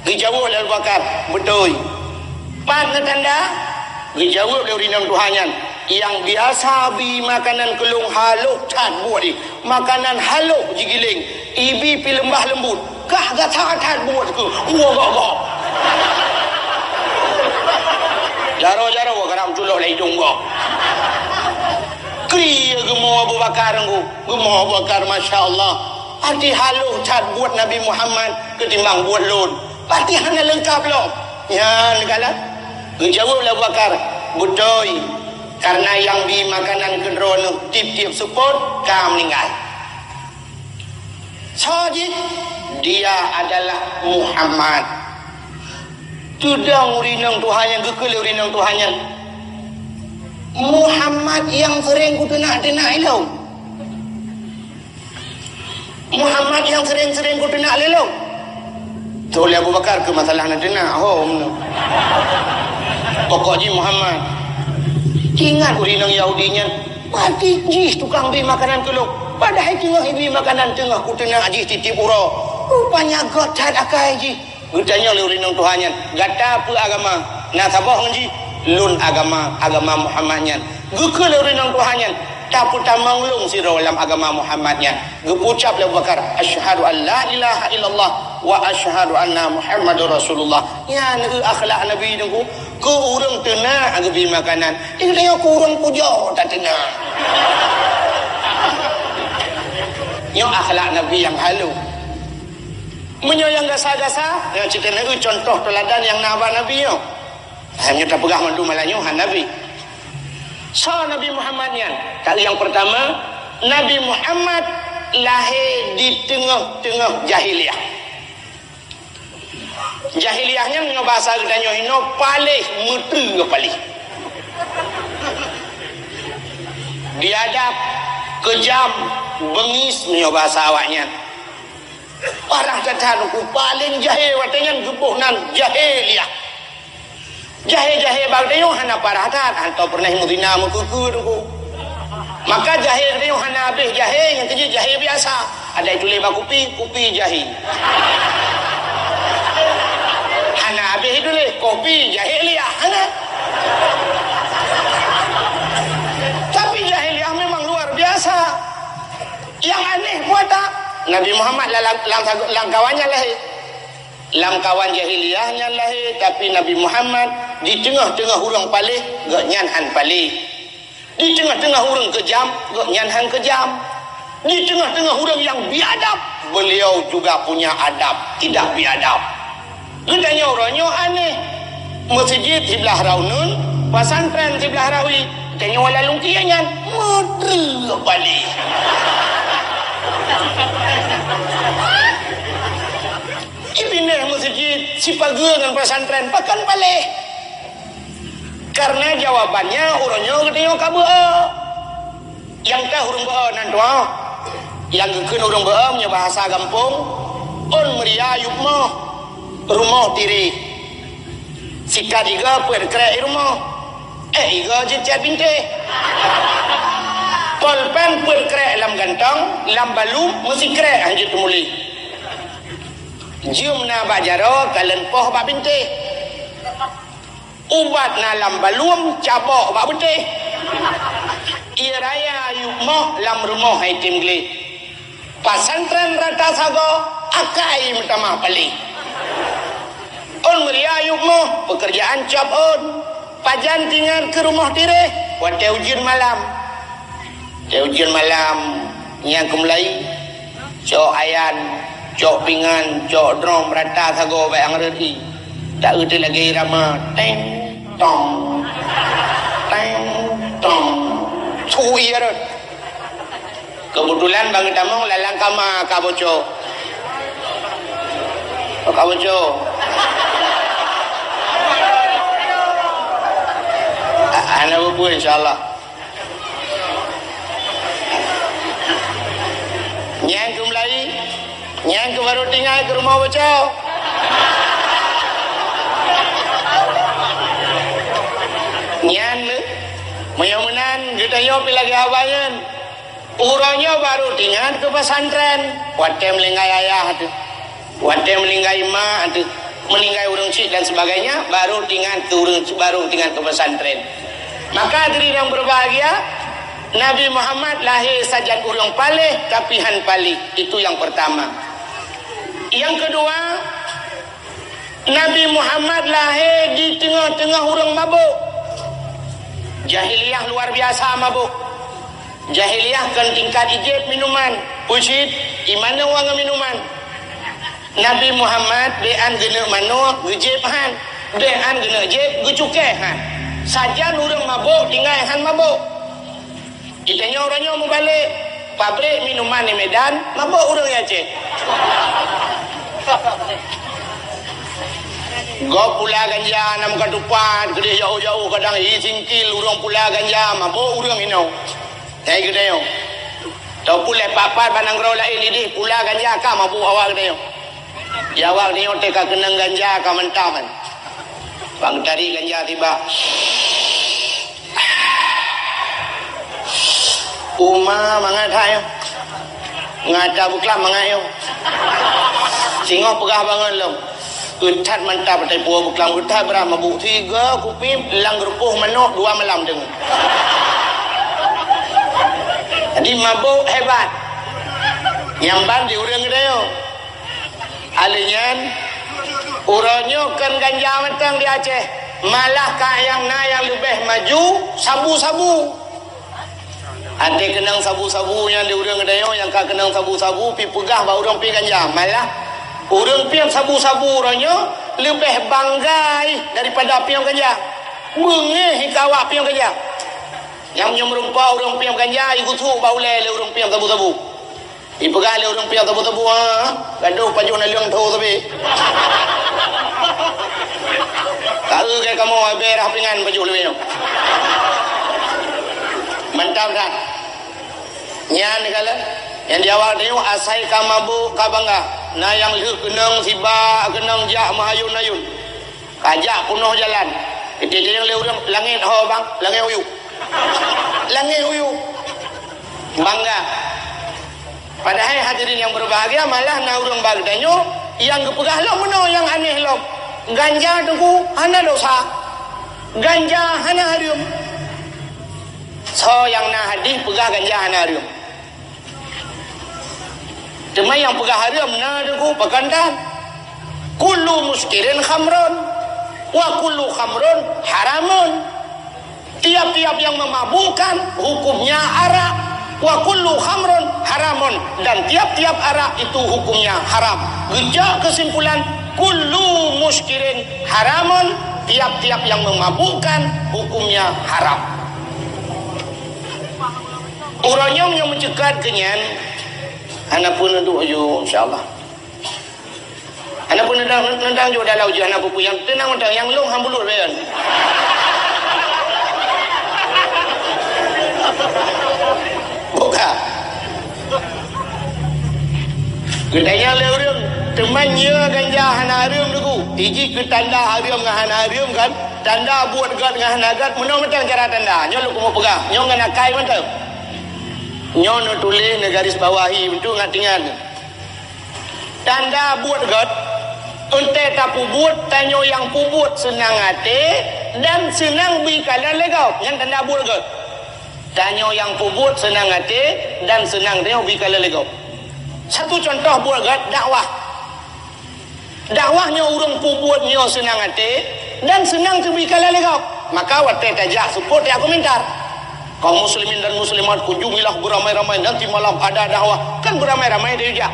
gejauh Abu Bakar betul pan tanda gejauh leuri nang tuhanyan yang biasa abi makanan gelung haluk tat buat di makanan haluk jigiling ibi pi lembah lembut kah gata tat buat ke gok jaro-jaro wa karam tulo lai dunggo kri gemo Abu Bakar gemo Abu Bakar masyaallah arti haluh cat buat Nabi Muhammad ketimbang buat lon pati hanya lengkap lo ya negala gejauh Abu Bakar betul karena yang di makanan kendrono tip-tip support kam meninggal sajid dia adalah Muhammad tudang urinang Tuhannya gekele urinang Tuhannya Muhammad yang sering kutenak-tenak elok Muhammad yang sering kutenak elok tu oleh Abu Bakar ke masalah nak tenak pokoknya Muhammad ingat urinang Yahudinya mati jis tukang beli makanan kelok padahal tengah beli makanan tengah kutenak jis titip ura rupanya gotat akai jis gutanya oleh urinang Tuhannya gata apa agama nak sabah nji lun agama Muhammadnya gukul urinang Tuhannya tak putar manglung sira dalam agama Muhammadnya gepucap le Bakar asyhadu an la ilaha illallah wa asyhadu anna Muhammadur Rasulullah ya neu akhlak nabi nunggu ke urang tenak agabi makanan dia ku urang puja tak tenak yo akhlak nabi yang halu menyayang gasa-gasa yang cerita itu contoh teladan yang Nabi yo hanya tak pegah mandu malanyuhan Nabi so Nabi Muhammadnya kali yang pertama Nabi Muhammad lahir di tengah-tengah jahiliyahnya dengan bahasa gedanya ino palih mutu palih biadab kejam bengis dengan bahasa awaknya orang kata aku paling jahil watanya gebuh nan jahiliyah jahil bagdayo hana paratan atau pernah mudina mukuku aku maka jahil dia hana habis jahil yang kerja jahil biasa ada itu leba kupi jahil hana habis itu leh kopi jahiliyah hana tapi jahiliyah memang luar biasa yang aneh buat tak Nabi Muhammad langkawannya lahir langkawan jahiliyahnya lahir tapi Nabi Muhammad di tengah-tengah orang palih gak nyanhan palih di tengah-tengah orang kejam gak nyanhan kejam di tengah-tengah orang yang biadab beliau juga punya adab tidak biadab gedanya orangnya aneh masjid sebelah Raunun pesantren sebelah Rawi tanya wala lungkiannya model palih ibinah masjid si pagi dengan pesantren pakan balik Karena jawabannya urangnya katanya kabeu. Yang teh urang beu nantua. Yang gekeun urang beu nya bahasa gampung. On meria ayub mah rumah tiri. Sikat iga puer krek rumah. Iga jecet binte. Polpen puer krek lam gantong, lam balu mesti krek anjut muli. Jumna bajaro kalen poh bak binte. Ubat na lam balum cabok bak binte. Ia raya ayub mah lam rumah hai timgli. Pasantren rata sago akai minta mah pali. On meria ayub mah pekerjaan cap on. Pajan tinggal ke rumah tire buat ujian malam. Ujian malam yang kemulai cok ayan, cok pingan, cok drum rata sago bayang reti. Tak erti lagi irama teng tong cui ya. Kebetulan bang tamong lalang kama kaboco. Kaboco. Anak buku insyaallah. Nyang ke Melayu, nyang ke baru tinggal ke rumah bocah. Nyang menyamanan kita yopi lagi abayan. Urangnya baru tinggal ke pesantren. Watem melingkai ayah tu, watem melingkai mak tu, melingkai urang cik dan sebagainya. Baru tinggal ke urang baru tinggal ke pesantren. Maka hadirin yang berbahagia, Nabi Muhammad lahir sajan urang palih kapihan palih. Itu yang pertama. Yang kedua, Nabi Muhammad lahir di tengah-tengah urang mabuk. Jahiliyah luar biasa mabuk. Jahiliyah kan tingkat ijib minuman. Pusit, imana wang minuman. Nabi Muhammad bean gena mano gejebhan, bean gena jeb gecukehan. Saja urang mabuk tinggal han mabuk. Kitanya orangnya mau balik pabrik minuman di Medan, mabuk urang ya cik. Gak pula ganja nam katupan, gede jauh-jauh kadang singkil urang pula ganja, mabuk urang ini. Saya gede yo. Tau pula papat banang rau lain ini pula ganja ka mabuk awal gede yo. Ya awal ni teka kenang ganja ka mentaman. Bang tari ganja tiba. Uma mangat hayo. Ngata buklam mangat yo. Singoh pegah banget lom. Utat mantap patai puah buklam utat berapa mabuk 3 kupi lang gerupuh manok 2 malam dengan. Jadi mabuk hebat. Yang bandi urang gede yo. Alinyan urangnya kan ganja mentang di Aceh. Malah yang lebih maju sabu-sabu. Ada kenang sabu-sabu yang di urang gede yo, yang ka kenang sabu-sabu pi pegah ba urang pi ganja. Malah urang pi sabu-sabu urangnya lebih banggai daripada pi ganja. Bengeh hikawa pi ganja. Yang merumpah urang pi ganja igutu ba ule le urang pi sabu-sabu. Ipegah le urang pi sabu-sabu ah. Gaduh paju na liang tho tapi. Tahu ke kamu berah pingan baju lebih. Mantap kan? Nyan kala yang di awal ni asai ka mabuk ka bangga. Na yang leu kenang siba kenang jak mahayun-ayun. Kajak punuh jalan. Kita yang leu langit ho bang, langit uyuk. Langit uyuk. Bangga. Padahal hadirin yang berbahagia malah na urang bagdanyo yang gepegah lo meno yang aneh lo. Ganja tunggu hana dosa. Ganja hana harum. So yang na hadis pegah ganja hana harum. Cuma yang pegah harum na tunggu pakandan. Kullu muskirin khamrun wa kullu khamrun haramun. Tiap-tiap yang memabukkan hukumnya arak. Wa kullu khamrun haramun, dan tiap-tiap arak itu hukumnya haram. Gejak kesimpulan kullu muskirin haramun, tiap-tiap yang memabukkan hukumnya haram. Urangnya yang mencegat kenyan, anak pun untuk ayo insyaallah. Anak pun nendang juga dalam ujian anak pupu yang tenang yang long hambulut bean. Bukan. Gedanya leureum teman nya ganja hana hareum deku. Hiji ke tanda hareum ngah hana hareum kan. Tanda buat gat ngah hana gat menang mentang cara tanda. Nyo lu kumo pegang. Nyo ngana kai mentang. Nyo nu tulis ne garis bawahi untuk ngatingan. Tanda buat gat unte tapu buat tanyo yang pubut senang hati dan senang bikalan legau. Yang tanda buat gat. Tanyo yang pubut senang hati dan senang dia bikalan legau. Satu contoh buat gat dakwah. Dakwahnya orang pubutnya senang hati dan senang bikalan legau. Maka wate tajak support ya komentar. Kaum muslimin dan muslimat kunjungilah beramai-ramai nanti malam ada dakwah. Kan beramai-ramai dia juga.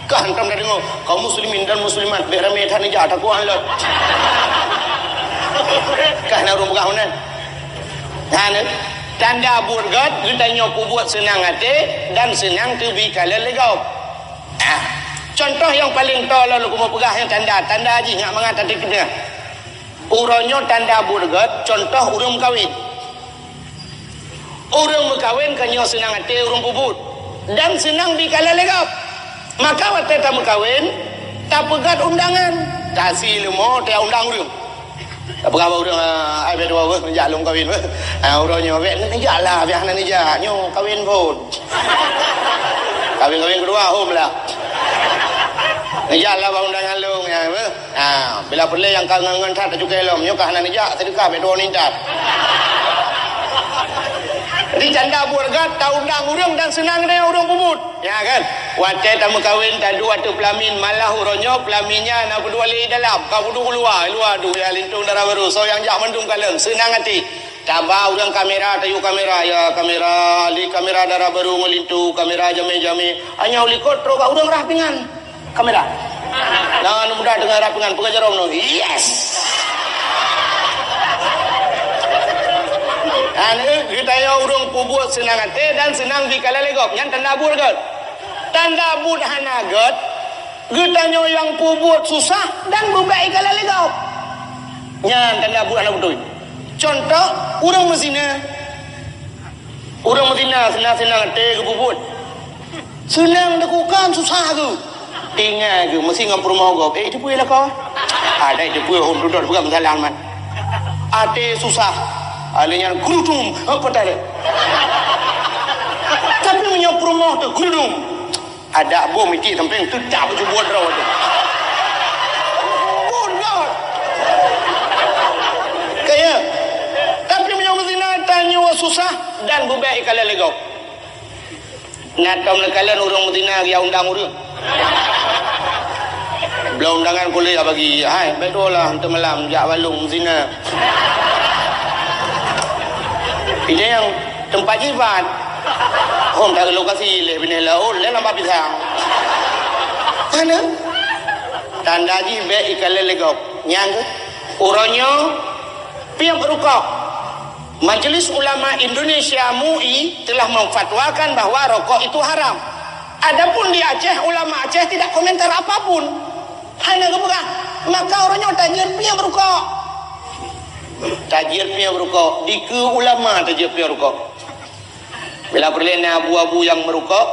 Kan hantam dari ngau kaum muslimin dan muslimat beramai tani jah tak kuan lot. Kan orang bukan mana? Kan tanda burgat ditanya pubut senang hati dan senang bikalan legau. Contoh yang paling tolol aku mau pegah yang tanda haji ngak mengata di kena. Uronyo tanda burgat contoh urang kawin. Urang berkawin kanyo senang hati urang pubut dan senang bikalan legau. Maka waktu tak berkawin tak pegat undangan. Tak silmo tak undang urang. Tak pegat urang ai bedo we menjalung kawin we. Uronyo we ni jalah biar ni jah nyo kawin pun. Kawin kedua home lah. Nijak lah undangan lu ya. Bila perlu yang kangen tak juga elom nyo kahana nijak sedekah bedo nintat. Jadi janda burgat tak undang urang dan senang dia urang pubut. Ya kan? Wate tamu kawin tak dua tu pelamin malah uronyo pelaminnya nak berdua li dalam. Kau budu luar du ya lintung darah baru. So yang jak mendung kaleng senang hati. Tabah urang kamera tayu kamera ya kamera li kamera darah baru ngelintu kamera jame-jame. Hanya uli kotro ka urang rapingan. Kamera. Nah, mudah dengan rapingan pengajaran no. Yes. Kita yang urang pubut senang hati dan senang bikalan legok. Yang tanda burgat. Tanda bud hanagat. Kita yang pubut susah dan bebaik kalan legok. Yang tanda bud hanagat betul. Contoh, urang Mesina. Urang Mesina senang hati ke pubut. Senang lakukan susah tu. Ingat ke mesti ngam rumah kau. Itu punya lah kau. Ada itu punya hom duduk bukan masalah man. Ate susah. Alenya gurudum apa tadi? Tapi menyap rumah tu gurudum. Ada bom itu sampai tu tak buat rawat tu. Buat. Kaya. Tapi menyap Mesina tanya susah dan bebaik kalah legau. Ngatam kalian urang Mesina dia undang urang. Belum undangan kuliah bagi. Hai, betul lah untuk malam jak balung zina. Ini yang tempat jibat. Hom tak lokasi le bini laul le lama pisang. Mana? Tanda jibat ikale legop. Nyang uronyo pihak rukuk. Majelis Ulama Indonesia MUI telah memfatwakan bahwa rokok itu haram. Adapun di Aceh, ulama Aceh tidak komentar apapun. Hanya kebuka. Maka orangnya tajir punya berukok. Tajir punya berukok. Di ke ulama tajir punya berukok. Bila berlena abu-abu yang merukok,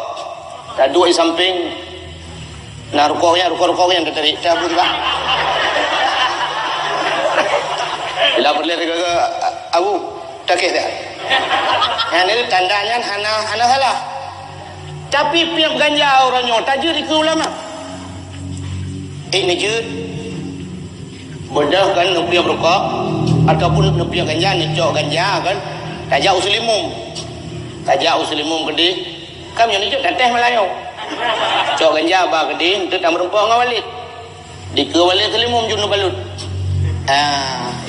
tak dua di samping. Nah rukoknya yang tertarik. Tak abu juga. Bila berlena abu, tak kira. Yang ini tandanya hana salah. Tapi pihak ganja orangnya tajir di ke ulama. Ini je bodoh kan pihak rokok ataupun pihak ganja ni cok ganja kan tajak usulimum gede kam yang ni cok teteh Melayu cok ganja ba gede tu tak merumpah dengan walid di ke walid selimum junu balut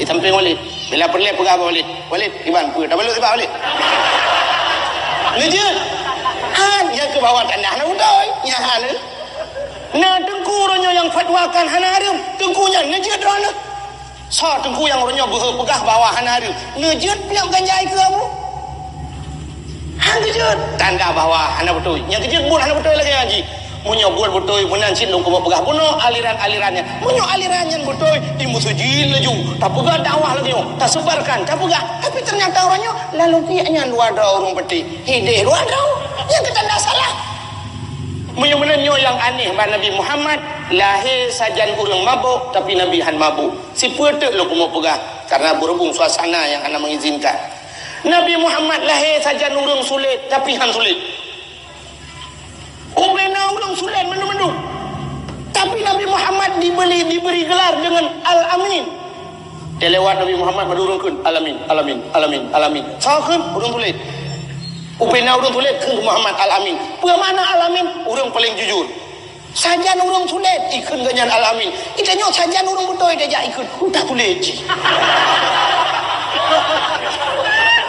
di samping walid bila perlu pegang walid iban pu tak balut sebab walid ni je han yang ke bawah tanah nak udai nyahan nah tengku orangnya yang fatwakan hana haram tengkunya ngejit rana so tengku yang orangnya berpegah bawah hana haram ngejit yang ganjai ke kamu hang ngejit tanda bawah hana betul yang ngejit pun hana betul lagi haji munyo buat betul menancin lu kau pegah bunuh alirannya munyo alirannya betul di musujil laju tak pegah dakwah lagi tak sebarkan tak pegah Tapi ternyata orangnya lalu tiaknya luar dah orang peti. Hidih luar dah. Yang kita tak salah. Menyenyo yang aneh bahawa Nabi Muhammad lahir sajan orang mabuk tapi Nabi han mabuk. Si petek lo mau pegah karena berhubung suasana yang anak mengizinkan. Nabi Muhammad lahir sajan orang sulit tapi han sulit. Orang sulit menu-menu. Tapi Nabi Muhammad diberi gelar dengan Al-Amin. Dia lewat Nabi Muhammad berdurungkan Al-Amin, Al-Amin, Al-Amin, Al-Amin. Sahakan orang sulit. Upena orang sulit ke Muhammad Al-Amin. Bagaimana Al-Amin? Orang paling jujur. Sajan orang sulit ikut ganyan Al-Amin. Kita nyok sajan orang betul dia ikut. Tak sulit.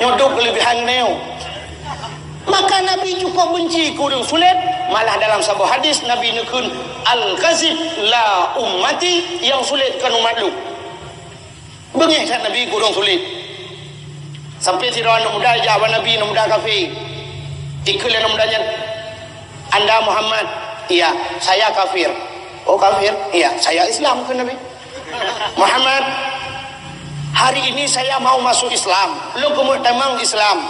Nyodok kelebihan neo. Maka Nabi juga benci ke orang sulit. Malah dalam sebuah hadis Nabi nekun al-ghazib la ummati, yang sulit kan umat lu. Bengih kan Nabi ke orang sulit. Sampai tirawan muda jawab Nabi muda kafir. Ikutlah mudanya. Anda Muhammad? Iya, saya kafir. Oh kafir? Iya, saya Islam ke Nabi. Muhammad, hari ini saya mau masuk Islam. Lu kemudian Islam.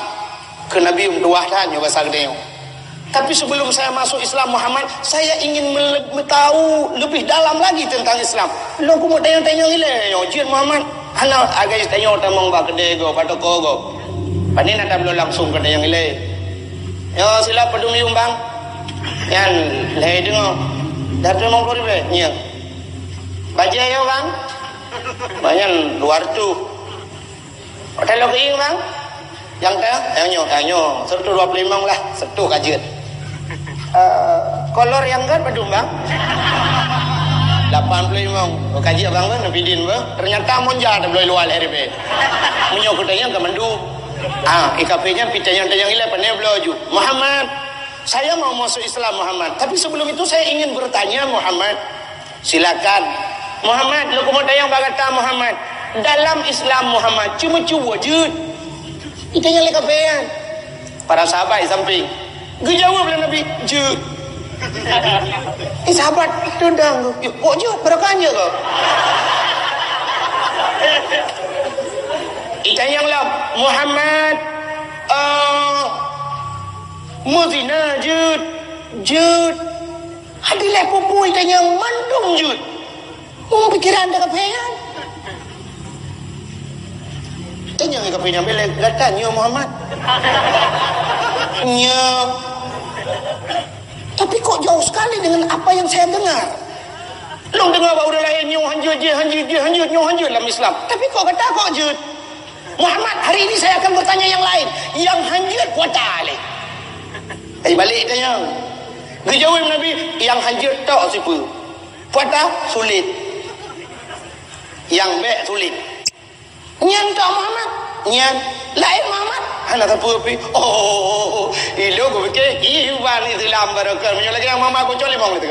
Ke Nabi dua tanya bahasa gede. Tapi sebelum saya masuk Islam Muhammad, saya ingin tahu lebih dalam lagi tentang Islam. Lu kemudian tanya ile, jin Muhammad. Hana agak tanya tamang ba gede go patoko go. Panin ada belum langsung ke yang ile. Yo sila pedumi umbang. Yan leh dengo. Datu mong kori be. Nya. Baca yo bang. Banyak luar tu. Hotel lo keing bang. Yang tanyo 125 lah, 1 kajet. Kolor yang kan pedum bang. 85 kaji abang kan napidin ba ternyata monja ada boleh luar RB munyo kutanya ke mandu IKP-nya pitanya tayang ile pane bloju Muhammad, saya mau masuk Islam Muhammad, tapi sebelum itu saya ingin bertanya Muhammad. Silakan Muhammad, lu mau tayang bagata Muhammad, dalam Islam Muhammad cuma wujud itanya lekapean para sahabat di samping gejawab lah Nabi jud. Sahabat tendang tu. Kok je berakanya kau? Itanyanglah Muhammad muzina jud. Hadilah pupu itanyang mandung jud. Pikiran dah kepengan. Itanyang kepengan belak gatanya Muhammad. Nya. Tapi kok jauh sekali dengan apa yang saya dengar. Long dengar bahawa lain nyo hanjut dalam Islam. Tapi kok kata kok jut. Muhammad, hari ini saya akan bertanya yang lain. Yang hanjut kuata le. Balik tanya. Dijawab Nabi, yang hanjut tak siapa. Kuata sulit. Yang baik sulit. Nyan tak Muhammad. Nyan lain Muhammad. Anak apa-apa. Oh, ilo ko ke Islam barakah. Menyo lagi mama ko chole mong itu.